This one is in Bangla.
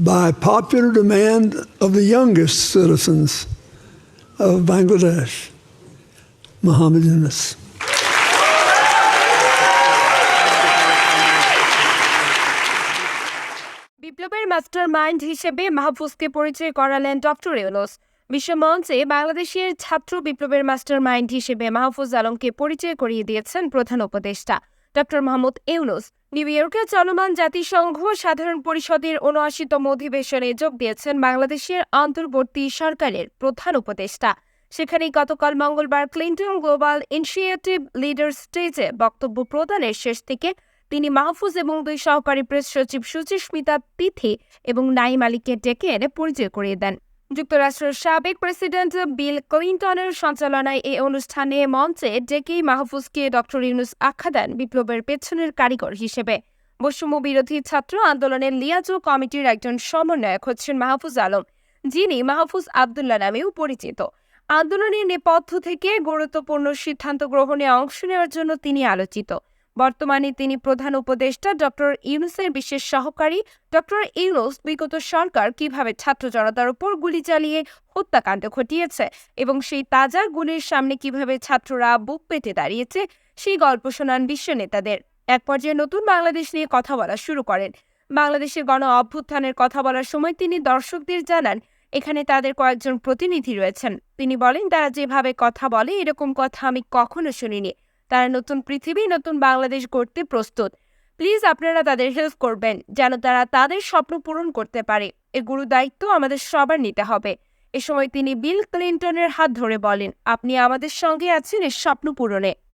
by popular demand of the youngest citizens of Bangladesh, Muhammad Yunus. বিপ্লবের মাস্টার মাইন্ড হিসেবে মাহফুজকে পরিচয় করালেন ডক্টর ইউনূস। বিশ্বমঞ্চে বাংলাদেশের ছাত্র বিপ্লবের মাস্টার মাইন্ড হিসেবে মাহফুজ আলমকে পরিচয় করিয়ে দিয়েছেন প্রধান উপদেষ্টা ডক্টর মোহাম্মদ ইউনূস। নিউ ইয়র্কে চলমান জাতিসংঘ সাধারণ পরিষদের ৭৯তম অধিবেশনে যোগ দিয়েছেন বাংলাদেশের অন্তর্বর্তী সরকারের প্রধান উপদেষ্টা। সেখানেই গতকাল মঙ্গলবার ক্লিন্টন গ্লোবাল ইনিশিয়েটিভ লিডার স্টেজে বক্তব্য প্রদানের শেষ থেকে তিনি মাহফুজ এবং দুই সহকারী প্রেস সচিব সুচিস্মিতা তিথি এবং নাইম আলীকে ডেকে এনে পরিচয় করিয়ে দেন। যুক্তরাষ্ট্রের সাবেক প্রেসিডেন্ট বিল ক্লিন্টনের সঞ্চালনায় এই অনুষ্ঠানে মঞ্চে ডেকেই মাহফুজকে ডক্টর ইউনূস আখ্যা দেন বিপ্লবের পেছনের কারিগর হিসেবে। বৈষম্য বিরোধী ছাত্র আন্দোলনের লিয়াজো কমিটির একজন সমন্বয়ক হচ্ছেন মাহফুজ আলম, যিনি মাহফুজ আবদুল্লাহ নামেও পরিচিত। আন্দোলনের নেপথ্য থেকে গুরুত্বপূর্ণ সিদ্ধান্ত গ্রহণে অংশ নেওয়ার জন্য তিনি আলোচিত। বর্তমানে তিনি প্রধান উপদেষ্টা ডক্টর ইউনূসের বিশেষ সহকারী। ডক্টর ইউনূস বিগত সরকার কিভাবে ছাত্র জনতার উপর গুলি চালিয়ে হত্যাকাণ্ড ঘটিয়েছে এবং সেই তাজা গুলির সামনে কিভাবে ছাত্ররা বুক পেতে দাঁড়িয়েছে সেই গল্প শোনান বিশ্ব নেতাদের। এক পর্যায়ে নতুন বাংলাদেশ নিয়ে কথা বলা শুরু করেন। বাংলাদেশের গণ অভ্যুত্থানের কথা বলার সময় তিনি দর্শকদের জানান, এখানে তাদের কয়েকজন প্রতিনিধি রয়েছেন। তিনি বলেন, তারা যেভাবে কথা বলে এরকম কথা আমি কখনো শুনিনি। তারা নতুন পৃথিবী, নতুন বাংলাদেশ গড়তে প্রস্তুত। প্লিজ আপনারা তাদের হেল্প করবেন যেন তারা তাদের স্বপ্ন পূরণ করতে পারে। এর গুরু দায়িত্ব আমাদের সবার নিতে হবে। এ সময় তিনি বিল ক্লিন্টনের হাত ধরে বলেন, আপনি আমাদের সঙ্গে আছেন এর স্বপ্ন পূরণে।